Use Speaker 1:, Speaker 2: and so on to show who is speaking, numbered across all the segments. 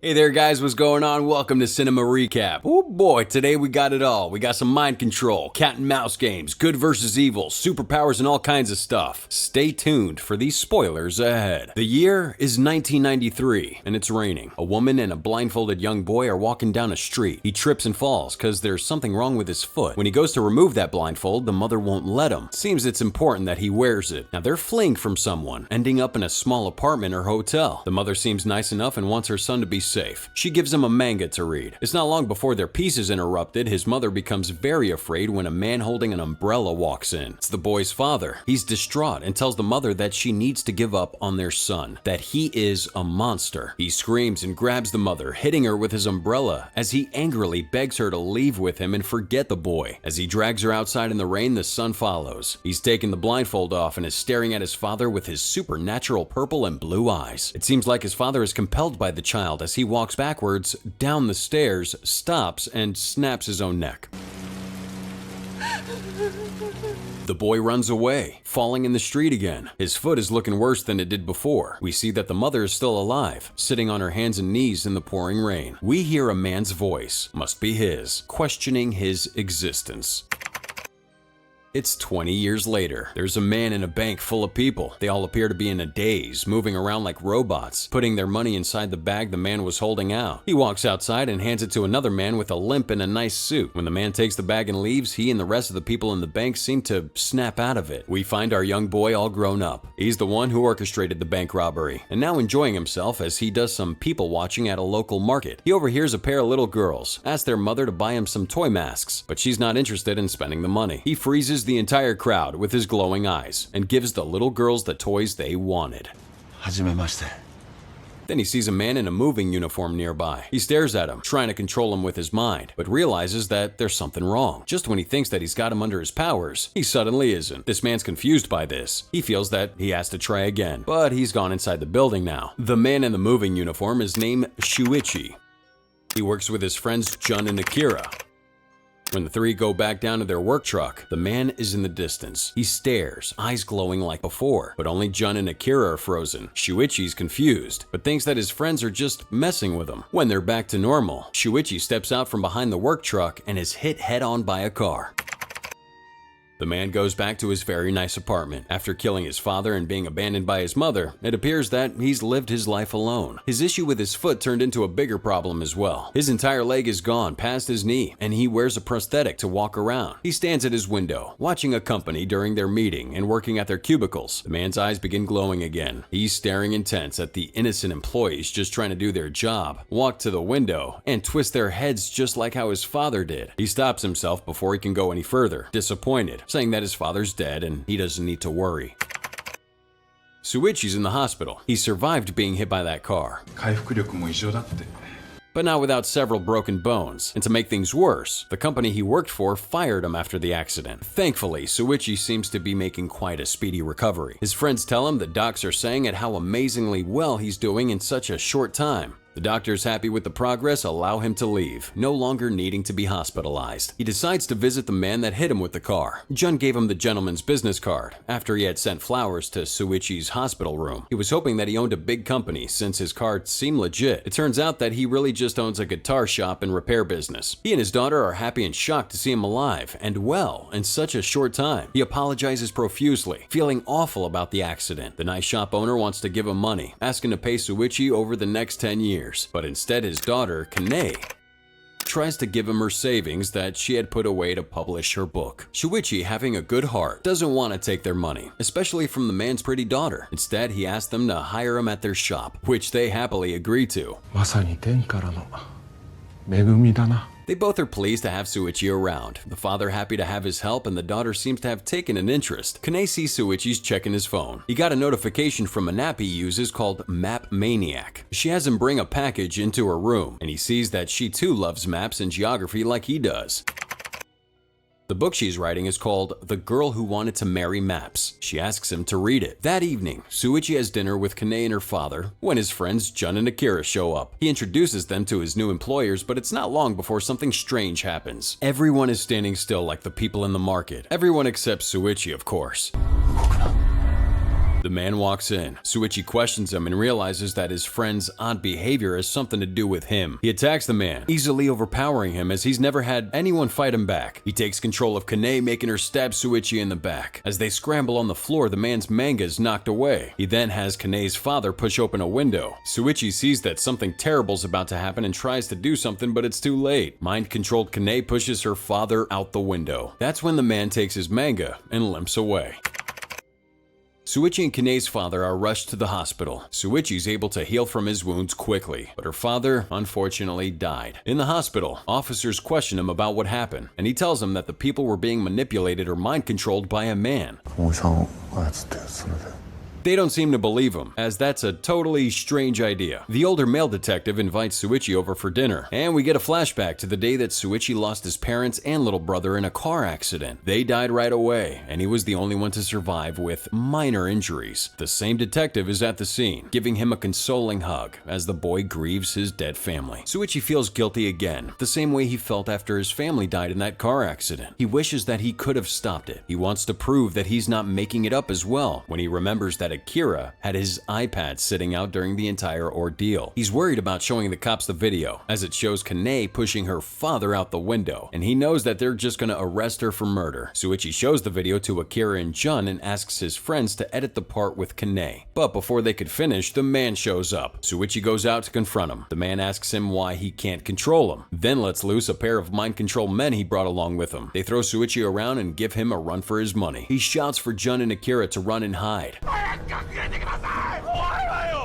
Speaker 1: Hey there guys, what's going on? Welcome to Cinema Recap. Oh boy, today we got it all. We got some mind control, cat and mouse games, good versus evil, superpowers and all kinds of stuff. Stay tuned for these spoilers ahead. The year is 1993 and it's raining. A woman and a blindfolded young boy are walking down a street. He trips and falls because there's something wrong with his foot. When he goes to remove that blindfold, the mother won't let him. Seems it's important that he wears it. Now they're fleeing from someone, ending up in a small apartment or hotel. The mother seems nice enough and wants her son to be safe. She gives him a manga to read. It's not long before their peace is interrupted. His mother becomes very afraid when a man holding an umbrella walks in. It's the boy's father. He's distraught and tells the mother that she needs to give up on their son, that he is a monster. He screams and grabs the mother, hitting her with his umbrella as he angrily begs her to leave with him and forget the boy. As he drags her outside in the rain, the son follows. He's taken the blindfold off and is staring at his father with his supernatural purple and blue eyes. It seems like his father is compelled by the child as he walks backwards down the stairs, stops, and snaps his own neck. The boy runs away, falling in the street again. His foot is looking worse than it did before. We see that the mother is still alive, sitting on her hands and knees in the pouring rain. We hear a man's voice, must be his, questioning his existence. It's 20 years later. There's a man in a bank full of people. They all appear to be in a daze, moving around like robots, putting their money inside the bag the man was holding out. He walks outside and hands it to another man with a limp and a nice suit. When the man takes the bag and leaves, he and the rest of the people in the bank seem to snap out of it. We find our young boy all grown up. He's the one who orchestrated the bank robbery, and now enjoying himself as he does some people watching at a local market. He overhears a pair of little girls ask their mother to buy him some toy masks, but she's not interested in spending the money. He freezes the entire crowd with his glowing eyes and gives the little girls the toys they wanted. Then he sees a man in a moving uniform nearby. He stares at him, trying to control him with his mind, but realizes that there's something wrong. Just when he thinks that he's got him under his powers, he suddenly isn't. This man's confused by this. He feels that he has to try again, but he's gone inside the building now. The man in the moving uniform is named Shuichi. He works with his friends Jun and Akira. When the three go back down to their work truck, the man is in the distance. He stares, eyes glowing like before, but only Jun and Akira are frozen. Shuichi's confused, but thinks that his friends are just messing with him. When they're back to normal, Shuichi steps out from behind the work truck and is hit head-on by a car. The man goes back to his very nice apartment. After killing his father and being abandoned by his mother, it appears that he's lived his life alone. His issue with his foot turned into a bigger problem as well. His entire leg is gone past his knee, and he wears a prosthetic to walk around. He stands at his window, watching a company during their meeting and working at their cubicles. The man's eyes begin glowing again. He's staring intense at the innocent employees just trying to do their job, walk to the window, and twist their heads just like how his father did. He stops himself before he can go any further, disappointed, saying that his father's dead and he doesn't need to worry. Shuichi's in the hospital. He survived being hit by that car, but not without several broken bones. And to make things worse, the company he worked for fired him after the accident. Thankfully, Shuichi seems to be making quite a speedy recovery. His friends tell him the docs are saying at how amazingly well he's doing in such a short time. The doctors, happy with the progress, allow him to leave, no longer needing to be hospitalized. He decides to visit the man that hit him with the car. Jun gave him the gentleman's business card after he had sent flowers to Shuichi's hospital room. He was hoping that he owned a big company since his card seemed legit. It turns out that he really just owns a guitar shop and repair business. He and his daughter are happy and shocked to see him alive and well in such a short time. He apologizes profusely, feeling awful about the accident. The nice shop owner wants to give him money, asking to pay Shuichi over the next 10 years. But instead his daughter, Kane, tries to give him her savings that she had put away to publish her book. Shuichi, having a good heart, doesn't want to take their money, especially from the man's pretty daughter. Instead, he asks them to hire him at their shop, which they happily agree to. They both are pleased to have Shuichi around. The father happy to have his help, and the daughter seems to have taken an interest. Kane sees Shuichi's checking his phone. He got a notification from an app he uses called Map Maniac. She has him bring a package into her room, and he sees that she too loves maps and geography like he does. The book she's writing is called The Girl Who Wanted to Marry Maps. She asks him to read it. That evening, Shuichi has dinner with Kane and her father when his friends Jun and Akira show up. He introduces them to his new employers, but it's not long before something strange happens. Everyone is standing still like the people in the market. Everyone except Shuichi, of course. The man walks in. Shuichi questions him and realizes that his friend's odd behavior has something to do with him. He attacks the man, easily overpowering him as he's never had anyone fight him back. He takes control of Kane, making her stab Shuichi in the back. As they scramble on the floor, the man's manga is knocked away. He then has Kane's father push open a window. Shuichi sees that something terrible's about to happen and tries to do something, but it's too late. Mind-controlled Kane pushes her father out the window. That's when the man takes his manga and limps away. Shuichi and Kane's father are rushed to the hospital. Shuichi's able to heal from his wounds quickly, but her father unfortunately died. In the hospital, officers question him about what happened, and he tells them that the people were being manipulated or mind-controlled by a man. They don't seem to believe him, as that's a totally strange idea. The older male detective invites Shuichi over for dinner, and we get a flashback to the day that Shuichi lost his parents and little brother in a car accident. They died right away, and he was the only one to survive with minor injuries. The same detective is at the scene, giving him a consoling hug as the boy grieves his dead family. Shuichi feels guilty again, the same way he felt after his family died in that car accident. He wishes that he could have stopped it. He wants to prove that he's not making it up as well when he remembers that Akira had his iPad sitting out during the entire ordeal. He's worried about showing the cops the video, as it shows Kane pushing her father out the window, and he knows that they're just gonna arrest her for murder. Shuichi shows the video to Akira and Jun and asks his friends to edit the part with Kane. But before they could finish, the man shows up. Shuichi goes out to confront him. The man asks him why he can't control him, then lets loose a pair of mind control men he brought along with him. They throw Shuichi around and give him a run for his money. He shouts for Jun and Akira to run and hide.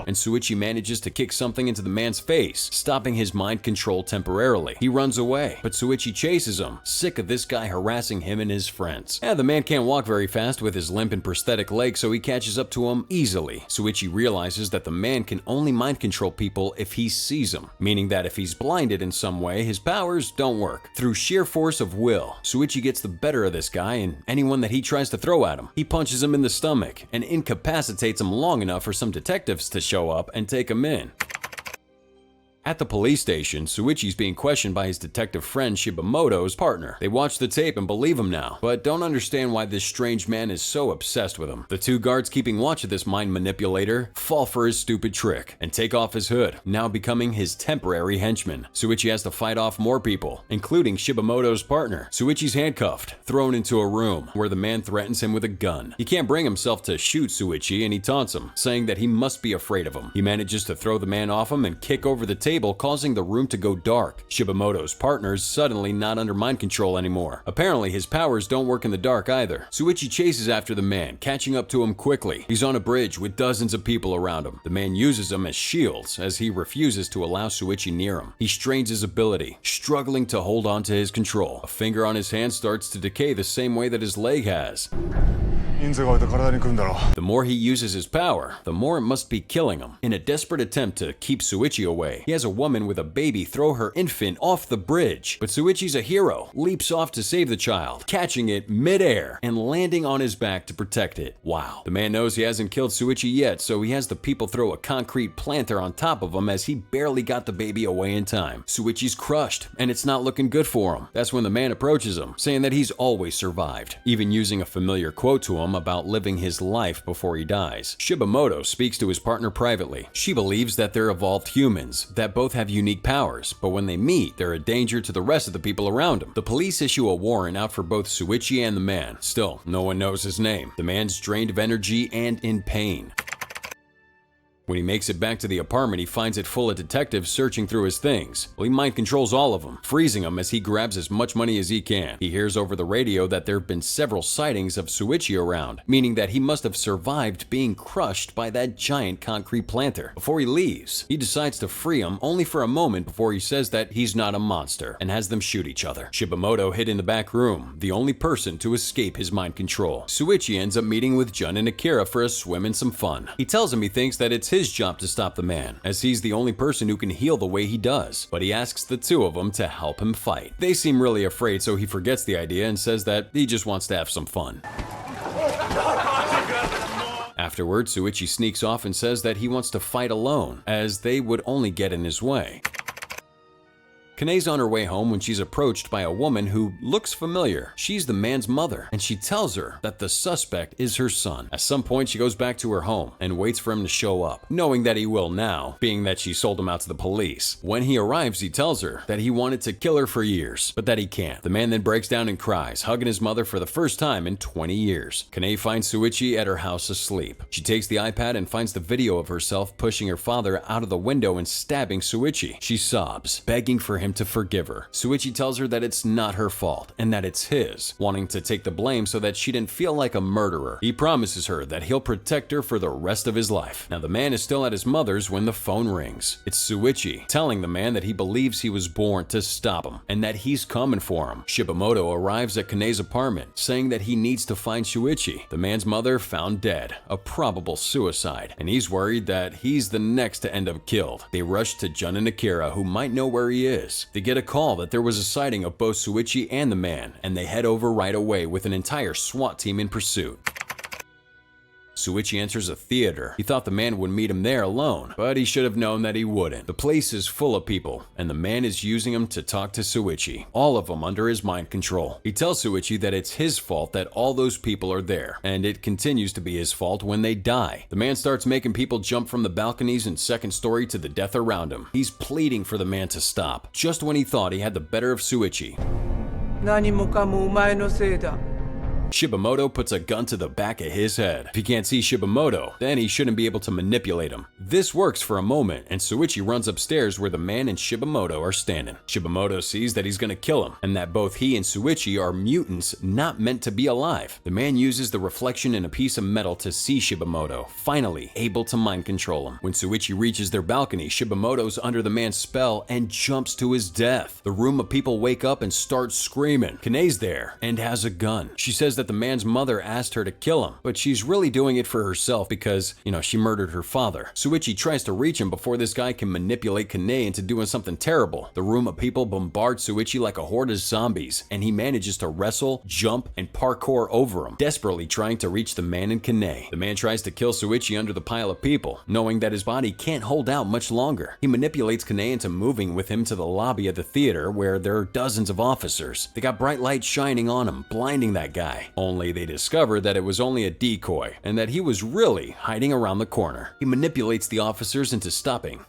Speaker 1: And Shuichi manages to kick something into the man's face, stopping his mind control temporarily. He runs away, but Shuichi chases him, sick of this guy harassing him and his friends. The man can't walk very fast with his limp and prosthetic leg, so he catches up to him easily. Shuichi realizes that the man can only mind control people if he sees them, meaning that if he's blinded in some way, his powers don't work. Through sheer force of will, Shuichi gets the better of this guy and anyone that he tries to throw at him. He punches him in the stomach and incapacitates him long enough for some detectives to show up and take him in. At the police station, Shuichi's being questioned by his detective friend Shibamoto's partner. They watch the tape and believe him now, but don't understand why this strange man is so obsessed with him. The two guards keeping watch of this mind manipulator fall for his stupid trick and take off his hood, now becoming his temporary henchman. Shuichi has to fight off more people, including Shibamoto's partner. Shuichi's handcuffed, thrown into a room where the man threatens him with a gun. He can't bring himself to shoot Shuichi and he taunts him, saying that he must be afraid of him. He manages to throw the man off him and kick over the table, causing the room to go dark. Shibamoto's partner's suddenly not under mind control anymore. Apparently, his powers don't work in the dark either. Shuichi chases after the man, catching up to him quickly. He's on a bridge with dozens of people around him. The man uses them as shields as he refuses to allow Shuichi near him. He strains his ability, struggling to hold on to his control. A finger on his hand starts to decay the same way that his leg has. The more he uses his power, the more it must be killing him. In a desperate attempt to keep Shuichi away, he has a woman with a baby throw her infant off the bridge. But Shuichi's a hero, leaps off to save the child, catching it mid-air and landing on his back to protect it. Wow. The man knows he hasn't killed Shuichi yet, so he has the people throw a concrete planter on top of him as he barely got the baby away in time. Shuichi's crushed, and it's not looking good for him. That's when the man approaches him, saying that he's always survived, even using a familiar quote to him about living his life before he dies. Shibamoto speaks to his partner privately. She believes that they're evolved humans that both have unique powers, but when they meet, they're a danger to the rest of the people around them. The police issue a warrant out for both Shuichi and the man. Still, no one knows his name. The man's drained of energy and in pain. When he makes it back to the apartment, he finds it full of detectives searching through his things. Well, he mind controls all of them, freezing them as he grabs as much money as he can. He hears over the radio that there have been several sightings of Shuichi around, meaning that he must have survived being crushed by that giant concrete planter. Before he leaves, he decides to free him only for a moment before he says that he's not a monster and has them shoot each other. Shibamoto hid in the back room, the only person to escape his mind control. Shuichi ends up meeting with Jun and Akira for a swim and some fun. He tells him he thinks that it's his job to stop the man, as he's the only person who can heal the way he does, but he asks the two of them to help him fight. They seem really afraid, so he forgets the idea and says that he just wants to have some fun. Afterwards, Shuichi sneaks off and says that he wants to fight alone, as they would only get in his way. Kane's on her way home when she's approached by a woman who looks familiar. She's the man's mother, and she tells her that the suspect is her son. At some point, she goes back to her home and waits for him to show up, knowing that he will now, being that she sold him out to the police. When he arrives, he tells her that he wanted to kill her for years, but that he can't. The man then breaks down and cries, hugging his mother for the first time in 20 years. Kane finds Shuichi at her house asleep. She takes the iPad and finds the video of herself pushing her father out of the window and stabbing Shuichi. She sobs, begging for him to forgive her. Shuichi tells her that it's not her fault and that it's his, wanting to take the blame so that she didn't feel like a murderer. He promises her that he'll protect her for the rest of his life. Now the man is still at his mother's when the phone rings. It's Shuichi telling the man that he believes he was born to stop him and that he's coming for him. Shibamoto arrives at Kane's apartment, saying that he needs to find Shuichi. The man's mother found dead, a probable suicide, and he's worried that he's the next to end up killed. They rush to Jun and Akira, who might know where he is. They get a call that there was a sighting of both Shuichi and the man, and they head over right away with an entire SWAT team in pursuit. Shuichi enters a theater. He thought the man would meet him there alone, but he should have known that he wouldn't. The place is full of people, and the man is using him to talk to Shuichi, all of them under his mind control. He tells Shuichi that it's his fault that all those people are there, and it continues to be his fault when they die. The man starts making people jump from the balconies and second story to the death around him. He's pleading for the man to stop, just when he thought he had the better of Shuichi.
Speaker 2: 何もかもお前のせいだ。
Speaker 1: Shibamoto puts a gun to the back of his head. If he can't see Shibamoto, then he shouldn't be able to manipulate him. This works for a moment, and Shuichi runs upstairs where the man and Shibamoto are standing. Shibamoto sees that he's gonna kill him, and that both he and Shuichi are mutants not meant to be alive. The man uses the reflection in a piece of metal to see Shibamoto, finally able to mind control him. When Shuichi reaches their balcony, Shibamoto's under the man's spell and jumps to his death. The room of people wake up and start screaming. Kane's there and has a gun. She says that the man's mother asked her to kill him, but she's really doing it for herself because, she murdered her father. Shuichi tries to reach him before this guy can manipulate Kane into doing something terrible. The room of people bombard Shuichi like a horde of zombies, and he manages to wrestle, jump, and parkour over him, desperately trying to reach the man and Kane. The man tries to kill Shuichi under the pile of people, knowing that his body can't hold out much longer. He manipulates Kane into moving with him to the lobby of the theater where there are dozens of officers. They got bright lights shining on him, blinding that guy. Only they discover that it was only a decoy and that he was really hiding around the corner. He manipulates the officers into stopping,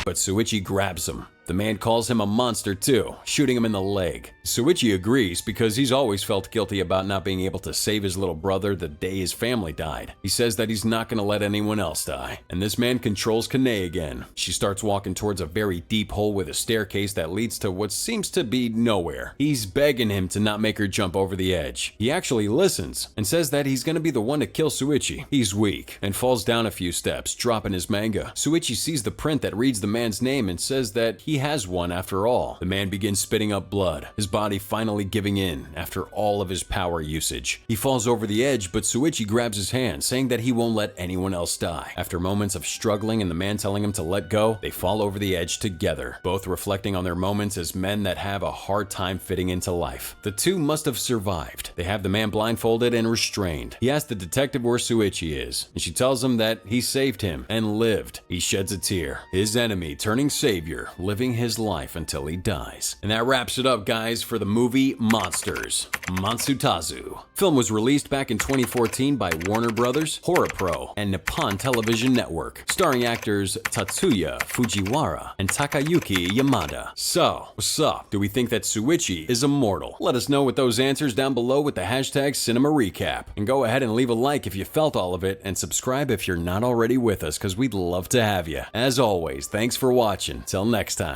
Speaker 1: but Shuichi grabs him. The man calls him a monster too, shooting him in the leg. Shuichi agrees because he's always felt guilty about not being able to save his little brother the day his family died. He says that he's not going to let anyone else die. And this man controls Kane again. She starts walking towards a very deep hole with a staircase that leads to what seems to be nowhere. He's begging him to not make her jump over the edge. He actually listens and says that he's going to be the one to kill Shuichi. He's weak and falls down a few steps, dropping his manga. Shuichi sees the print that reads the man's name and says that he has one after all. The man begins spitting up blood, his body finally giving in after all of his power usage. He falls over the edge, but Shuichi grabs his hand, saying that he won't let anyone else die. After moments of struggling and the man telling him to let go, they fall over the edge together, both reflecting on their moments as men that have a hard time fitting into life. The two must have survived. They have the man blindfolded and restrained. He asks the detective where Shuichi is, and she tells him that he saved him and lived. He sheds a tear, his enemy turning savior, living his life until he dies. And that wraps it up, guys, for the movie MONSTERZ, Matsutazu. Film was released back in 2014 by Warner Brothers, Horror Pro, and Nippon Television Network, starring actors Tatsuya Fujiwara and Takayuki Yamada. So, what's up? Do we think that Shuichi is immortal? Let us know with those answers down below with the hashtag #CinemaRecap. And go ahead and leave a like if you felt all of it, and subscribe if you're not already with us, because we'd love to have you. As always, thanks for watching. Till next time.